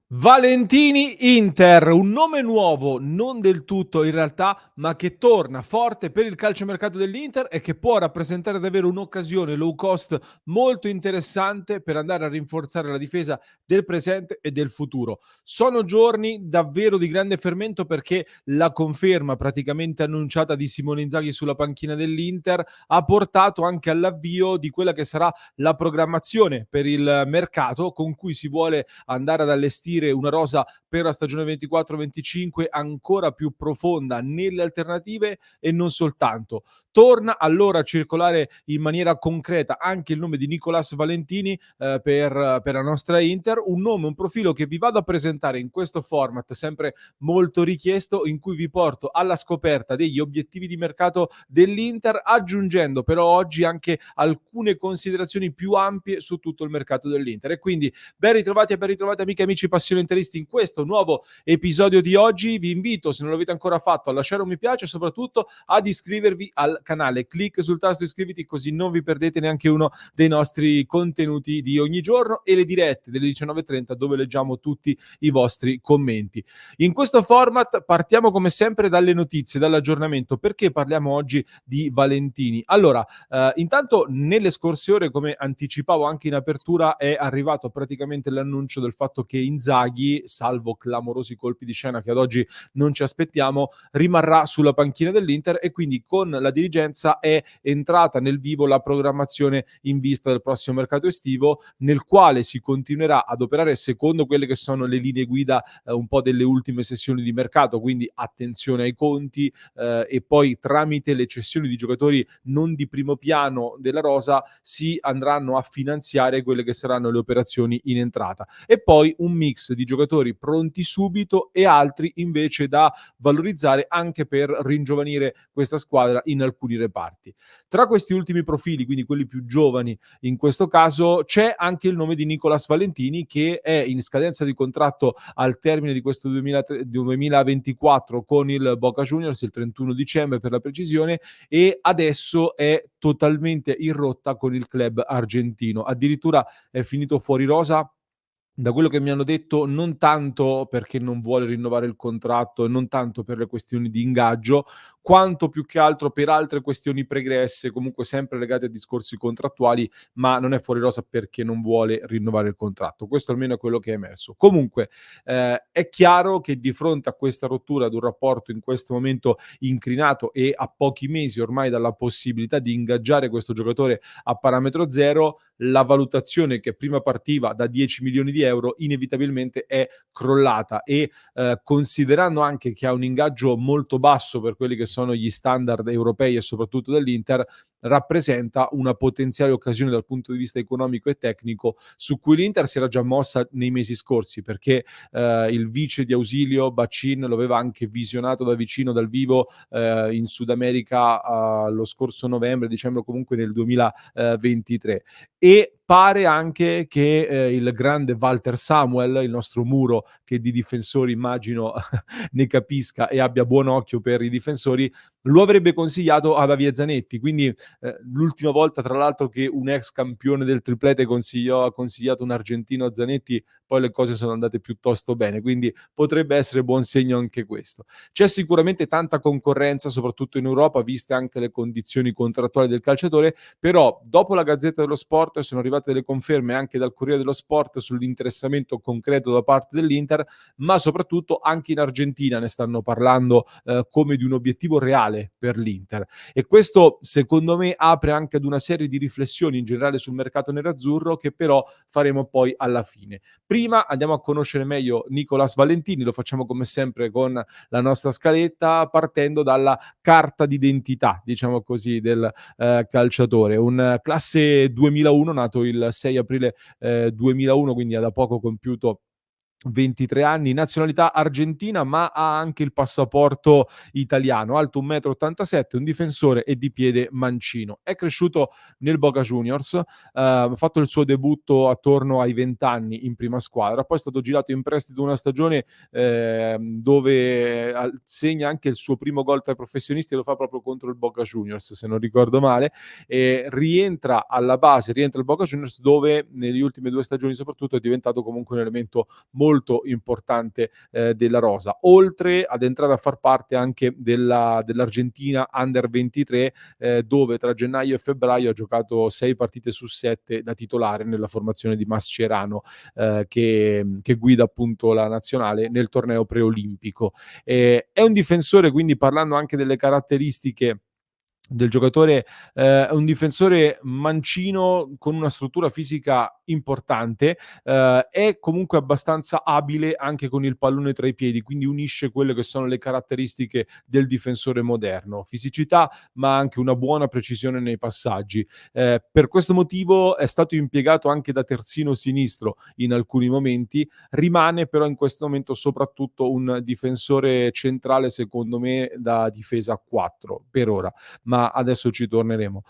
Valentini Inter, un nome nuovo, non del tutto in realtà, ma che torna forte per il calciomercato dell'Inter e che può rappresentare davvero un'occasione low cost molto interessante per andare a rinforzare la difesa del presente e del futuro. Sono giorni davvero di grande fermento perché la conferma praticamente annunciata di Simone Inzaghi sulla panchina dell'Inter ha portato anche all'avvio di quella che sarà la programmazione per il mercato con cui si vuole andare ad allestire una rosa per la stagione 24-25 ancora più profonda nelle alternative e non soltanto. Torna allora a circolare in maniera concreta anche il nome di Nicolas Valentini per la nostra Inter, un nome, un profilo che vi vado a presentare in questo format sempre molto richiesto in cui vi porto alla scoperta degli obiettivi di mercato dell'Inter, aggiungendo però oggi anche alcune considerazioni più ampie su tutto il mercato dell'Inter. E quindi ben ritrovati e ben ritrovate amiche e amici passioni interisti in questo nuovo episodio di oggi. Vi invito, se non l'avete ancora fatto, a lasciare un mi piace e soprattutto ad iscrivervi al canale. Clic sul tasto iscriviti così non vi perdete neanche uno dei nostri contenuti di ogni giorno e le dirette delle 19:30 dove leggiamo tutti i vostri commenti. In questo format partiamo come sempre dalle notizie, dall'aggiornamento. Perché parliamo oggi di Valentini? Allora, intanto nelle scorse ore, come anticipavo anche in apertura, è arrivato praticamente l'annuncio del fatto che Inzaghi, salvo clamorosi colpi di scena che ad oggi non ci aspettiamo, rimarrà sulla panchina dell'Inter e quindi con la dirigenza è entrata nel vivo la programmazione in vista del prossimo mercato estivo, nel quale si continuerà ad operare secondo quelle che sono le linee guida un po' delle ultime sessioni di mercato, quindi attenzione ai conti e poi tramite le cessioni di giocatori non di primo piano della rosa si andranno a finanziare quelle che saranno le operazioni in entrata. E poi un mix di giocatori pronti subito e altri invece da valorizzare anche per ringiovanire questa squadra in alcuni reparti. Tra questi ultimi profili, quindi quelli più giovani in questo caso, c'è anche il nome di Nicolas Valentini che è in scadenza di contratto al termine di questo 2024 con il Boca Juniors, il 31 dicembre per la precisione, e adesso è totalmente in rotta con il club argentino. Addirittura è finito fuori rosa da quello che mi hanno detto, non tanto perché non vuole rinnovare il contratto e non tanto per le questioni di ingaggio, quanto più che altro per altre questioni pregresse, comunque sempre legate a discorsi contrattuali, ma non è fuori rosa perché non vuole rinnovare il contratto. Questo almeno è quello che è emerso. Comunque, è chiaro che di fronte a questa rottura ad un rapporto in questo momento incrinato e a pochi mesi ormai dalla possibilità di ingaggiare questo giocatore a parametro zero, la valutazione che prima partiva da 10 milioni di euro inevitabilmente è crollata e considerando anche che ha un ingaggio molto basso per quelli che sono gli standard europei e soprattutto dell'Inter, rappresenta una potenziale occasione dal punto di vista economico e tecnico su cui l'Inter si era già mossa nei mesi scorsi perché il vice di Ausilio Bacin lo aveva anche visionato da vicino dal vivo in Sud America lo scorso novembre, dicembre comunque nel 2023 e pare anche che il grande Walter Samuel, il nostro muro che di difensori immagino ne capisca e abbia buon occhio per i difensori, lo avrebbe consigliato ad Avia Zanetti. Quindi l'ultima volta, tra l'altro, che un ex campione del triplete ha consigliato un argentino a Zanetti, poi le cose sono andate piuttosto bene. Quindi potrebbe essere buon segno anche questo. C'è sicuramente tanta concorrenza, soprattutto in Europa, viste anche le condizioni contrattuali del calciatore, però dopo la Gazzetta dello Sport sono arrivate delle conferme anche dal Corriere dello Sport sull'interessamento concreto da parte dell'Inter, ma soprattutto anche in Argentina ne stanno parlando come di un obiettivo reale per l'Inter. E questo secondo me apre anche ad una serie di riflessioni in generale sul mercato nerazzurro che però faremo poi alla fine. Prima andiamo a conoscere meglio Nicolas Valentini, lo facciamo come sempre con la nostra scaletta partendo dalla carta d'identità, diciamo così, del calciatore. Un classe 2001, nato il 6 aprile 2001, quindi ha da poco compiuto 23 anni, nazionalità argentina, ma ha anche il passaporto italiano, alto 1,87 m, un difensore e di piede mancino. È cresciuto nel Boca Juniors, ha fatto il suo debutto attorno ai 20 anni in prima squadra, poi è stato girato in prestito una stagione dove segna anche il suo primo gol tra i professionisti e lo fa proprio contro il Boca Juniors, se non ricordo male, e rientra al Boca Juniors dove nelle ultime 2 stagioni soprattutto è diventato comunque un elemento molto importante della rosa, oltre ad entrare a far parte anche dell'Argentina Under 23, dove tra gennaio e febbraio ha giocato 6 partite su 7 da titolare nella formazione di Mascherano, che guida appunto la nazionale nel torneo preolimpico. È un difensore, quindi parlando anche delle caratteristiche del giocatore, è un difensore mancino con una struttura fisica importante, è comunque abbastanza abile anche con il pallone tra i piedi, quindi unisce quelle che sono le caratteristiche del difensore moderno: fisicità, ma anche una buona precisione nei passaggi. Per questo motivo è stato impiegato anche da terzino sinistro in alcuni momenti, rimane però in questo momento soprattutto un difensore centrale, secondo me, da difesa a 4 per ora, ma adesso ci torneremo.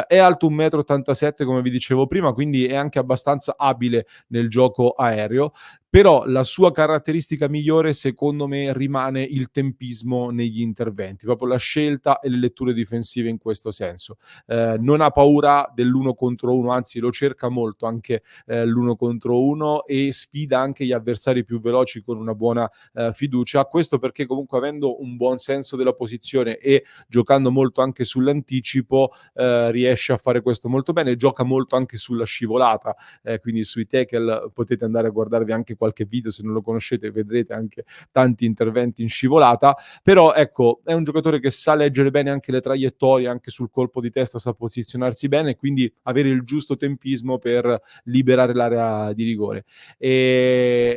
È alto 1,87 m come vi dicevo prima, quindi è anche abbastanza abile nel gioco aereo, però la sua caratteristica migliore secondo me rimane il tempismo negli interventi, proprio la scelta e le letture difensive in questo senso. Non ha paura dell'1 contro 1, anzi lo cerca molto anche l'1 contro 1 e sfida anche gli avversari più veloci con una buona fiducia. Questo perché comunque avendo un buon senso della posizione e giocando molto anche sull'anticipo, riesce a fare questo molto bene, gioca molto anche sulla scivolata, quindi sui tackle potete andare a guardarvi anche qualche video, se non lo conoscete vedrete anche tanti interventi in scivolata, però ecco, è un giocatore che sa leggere bene anche le traiettorie, anche sul colpo di testa sa posizionarsi bene, quindi avere il giusto tempismo per liberare l'area di rigore.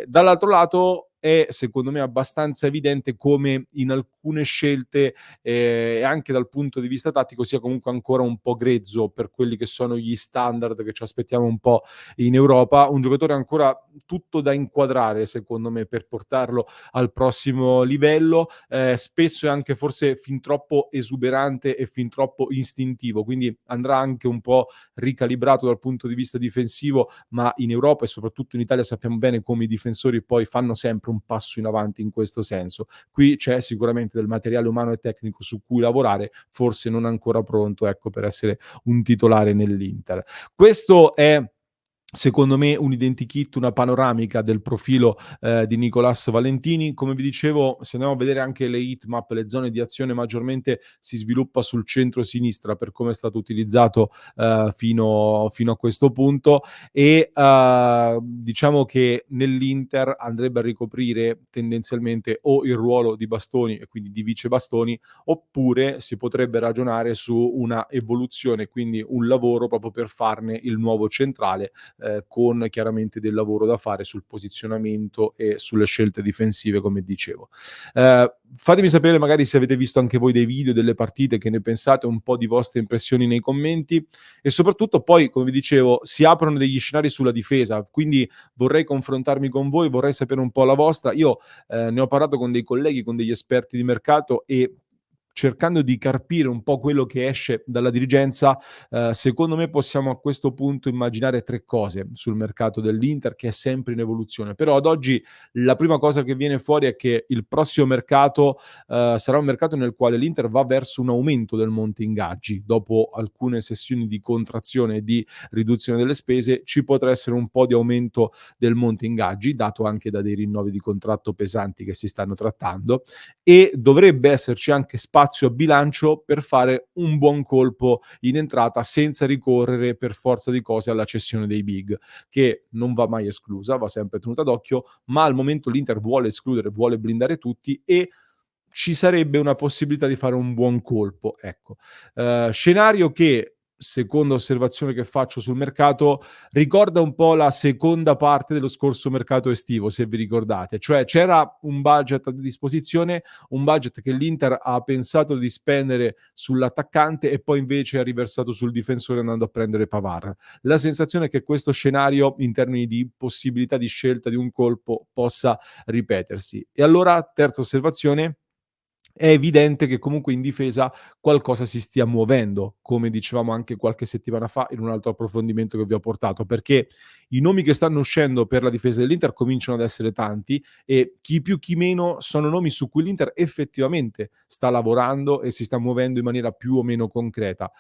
Dall'altro lato è secondo me abbastanza evidente come in alcune scelte, e anche dal punto di vista tattico sia comunque ancora un po' grezzo per quelli che sono gli standard che ci aspettiamo un po' in Europa. Un giocatore ancora tutto da inquadrare secondo me per portarlo al prossimo livello, spesso è anche forse fin troppo esuberante e fin troppo istintivo, quindi andrà anche un po' ricalibrato dal punto di vista difensivo, ma in Europa e soprattutto in Italia sappiamo bene come i difensori poi fanno sempre un passo in avanti in questo senso. Qui c'è sicuramente del materiale umano e tecnico su cui lavorare, forse non ancora pronto, ecco, per essere un titolare nell'Inter. Questo è secondo me un identikit, una panoramica del profilo di Nicolas Valentini. Come vi dicevo, se andiamo a vedere anche le heatmap, le zone di azione maggiormente si sviluppa sul centro-sinistra per come è stato utilizzato fino a questo punto e diciamo che nell'Inter andrebbe a ricoprire tendenzialmente o il ruolo di Bastoni e quindi di vice Bastoni, oppure si potrebbe ragionare su una evoluzione, quindi un lavoro proprio per farne il nuovo centrale, con chiaramente del lavoro da fare sul posizionamento e sulle scelte difensive, come dicevo. Fatemi sapere magari se avete visto anche voi dei video delle partite, che ne pensate, un po' di vostre impressioni nei commenti e soprattutto poi, come vi dicevo, si aprono degli scenari sulla difesa, quindi vorrei confrontarmi con voi, vorrei sapere un po' la vostra. Io ne ho parlato con dei colleghi, con degli esperti di mercato e cercando di carpire un po' quello che esce dalla dirigenza, secondo me possiamo a questo punto immaginare 3 cose sul mercato dell'Inter, che è sempre in evoluzione. Però ad oggi la prima cosa che viene fuori è che il prossimo mercato, sarà un mercato nel quale l'Inter va verso un aumento del monte ingaggi. Dopo alcune sessioni di contrazione e di riduzione delle spese, ci potrà essere un po' di aumento del monte ingaggi, dato anche da dei rinnovi di contratto pesanti che si stanno trattando e dovrebbe esserci anche spazio a bilancio per fare un buon colpo in entrata senza ricorrere per forza di cose alla cessione dei big, che non va mai esclusa, va sempre tenuta d'occhio, ma al momento l'Inter vuole escludere, vuole blindare tutti e ci sarebbe una possibilità di fare un buon colpo, ecco. Scenario che, seconda osservazione che faccio sul mercato, ricorda un po' la seconda parte dello scorso mercato estivo, se vi ricordate. Cioè c'era un budget a disposizione, un budget che l'Inter ha pensato di spendere sull'attaccante e poi invece ha riversato sul difensore andando a prendere Pavard. La sensazione è che questo scenario, in termini di possibilità di scelta di un colpo, possa ripetersi. E allora, terza osservazione, è evidente che comunque in difesa qualcosa si stia muovendo, come dicevamo anche qualche settimana fa in un altro approfondimento che vi ho portato, perché i nomi che stanno uscendo per la difesa dell'Inter cominciano ad essere tanti e chi più chi meno sono nomi su cui l'Inter effettivamente sta lavorando e si sta muovendo in maniera più o meno concreta.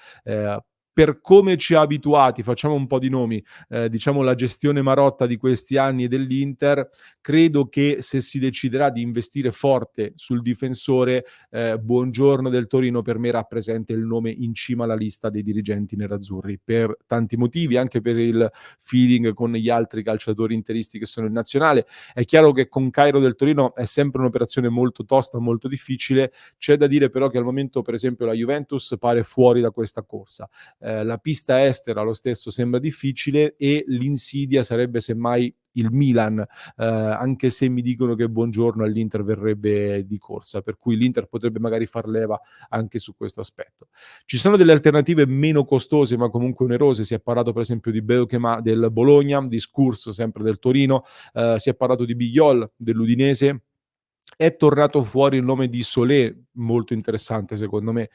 per come ci ha abituati, facciamo un po' di nomi, diciamo la gestione marotta di questi anni dell'Inter, credo che se si deciderà di investire forte sul difensore, Buongiorno del Torino per me rappresenta il nome in cima alla lista dei dirigenti nerazzurri, per tanti motivi, anche per il feeling con gli altri calciatori interisti che sono in nazionale. È chiaro che con Cairo del Torino è sempre un'operazione molto tosta, molto difficile. C'è da dire però che al momento, per esempio, la Juventus pare fuori da questa corsa. La pista estera lo stesso sembra difficile e l'insidia sarebbe semmai il Milan, anche se mi dicono che Buongiorno all'Inter verrebbe di corsa, per cui l'Inter potrebbe magari far leva anche su questo aspetto. Ci sono delle alternative meno costose, ma comunque onerose. Si è parlato per esempio di Beukema del Bologna, di Scurso sempre del Torino, si è parlato di Bigliol dell'Udinese. È tornato fuori il nome di Solé, molto interessante secondo me,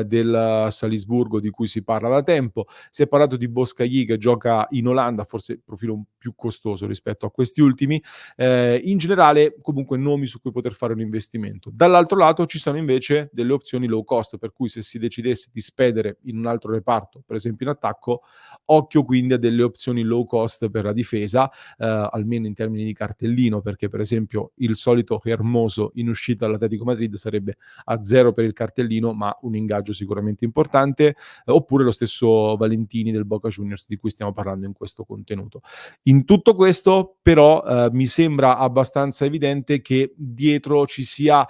del Salisburgo di cui si parla da tempo. Si è parlato di Boskagli che gioca in Olanda, forse profilo un più costoso rispetto a questi ultimi. In generale comunque nomi su cui poter fare un investimento. Dall'altro lato ci sono invece delle opzioni low cost, per cui se si decidesse di spendere in un altro reparto, per esempio in attacco, occhio quindi a delle opzioni low cost per la difesa, almeno in termini di cartellino, perché per esempio il solito Hermoso in uscita dall'Atletico Madrid sarebbe a 0 per il cartellino, ma un ingaggio sicuramente importante, oppure lo stesso Valentini del Boca Juniors di cui stiamo parlando in questo contenuto. In tutto questo però mi sembra abbastanza evidente che dietro ci sia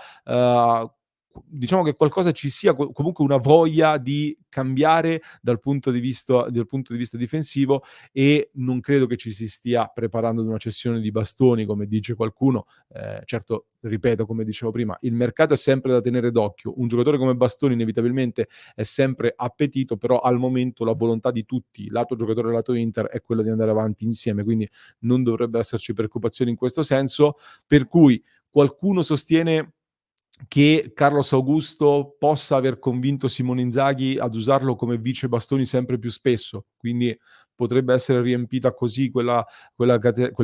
diciamo che qualcosa ci sia, comunque una voglia di cambiare dal punto di vista difensivo, e non credo che ci si stia preparando ad una cessione di bastoni, come dice qualcuno. Certo, ripeto, come dicevo prima, il mercato è sempre da tenere d'occhio. Un giocatore come Bastoni inevitabilmente è sempre appetito, però al momento la volontà di tutti, lato giocatore e lato Inter, è quella di andare avanti insieme, quindi non dovrebbe esserci preoccupazioni in questo senso, per cui qualcuno sostiene che Carlos Augusto possa aver convinto Simone Inzaghi ad usarlo come vice bastoni sempre più spesso, quindi potrebbe essere riempita così quella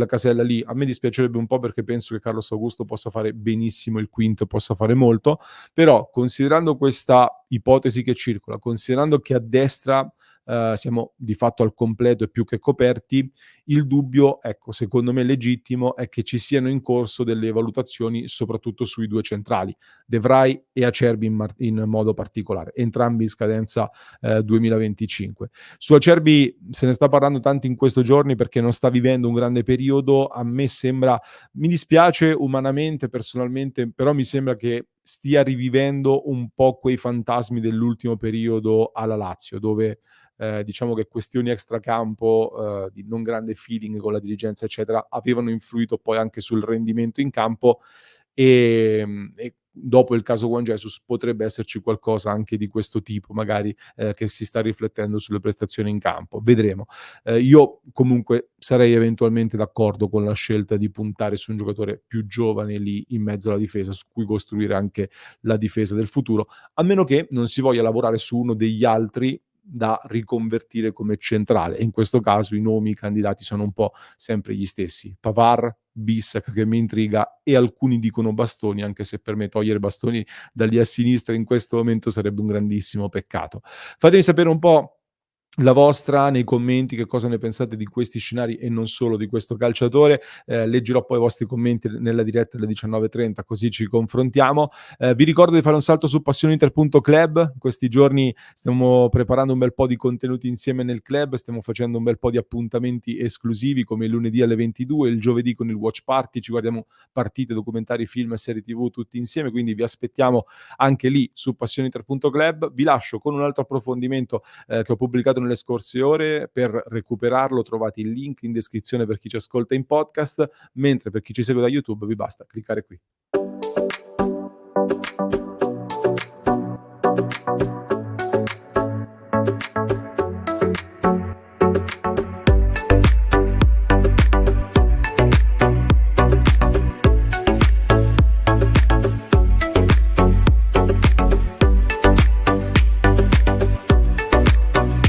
casella lì. A me dispiacerebbe un po' perché penso che Carlos Augusto possa fare benissimo il quinto e possa fare molto, però considerando questa ipotesi che circola, considerando che a destra siamo di fatto al completo e più che coperti, il dubbio, ecco, secondo me legittimo, è che ci siano in corso delle valutazioni soprattutto sui due centrali, De Vrij e Acerbi in modo particolare, entrambi in scadenza 2025. Su Acerbi se ne sta parlando tanto in questi giorni perché non sta vivendo un grande periodo. A me sembra, mi dispiace umanamente, personalmente, però mi sembra che stia rivivendo un po' quei fantasmi dell'ultimo periodo alla Lazio, dove diciamo che questioni extracampo, di non grande feeling con la dirigenza, eccetera, avevano influito poi anche sul rendimento in campo, e dopo il caso Juan Jesus potrebbe esserci qualcosa anche di questo tipo, magari, che si sta riflettendo sulle prestazioni in campo. Vedremo. Io comunque sarei eventualmente d'accordo con la scelta di puntare su un giocatore più giovane lì in mezzo alla difesa, su cui costruire anche la difesa del futuro, a meno che non si voglia lavorare su uno degli altri da riconvertire come centrale, e in questo caso i nomi, i candidati sono un po' sempre gli stessi: Pavard, Bissek che mi intriga, e alcuni dicono Bastoni, anche se per me togliere Bastoni da lì a sinistra in questo momento sarebbe un grandissimo peccato. Fatemi sapere un po' la vostra nei commenti, che cosa ne pensate di questi scenari e non solo di questo calciatore. Leggerò poi i vostri commenti nella diretta alle 19:30, così ci confrontiamo. Vi ricordo di fare un salto su passioninter.club. Questi giorni stiamo preparando un bel po' di contenuti insieme nel club, stiamo facendo un bel po' di appuntamenti esclusivi come il lunedì alle 22, il giovedì con il watch party, ci guardiamo partite, documentari, film e serie TV tutti insieme, quindi vi aspettiamo anche lì su passioninter.club. Vi lascio con un altro approfondimento che ho pubblicato nelle scorse ore. Per recuperarlo trovate il link in descrizione per chi ci ascolta in podcast, mentre per chi ci segue da YouTube vi basta cliccare qui.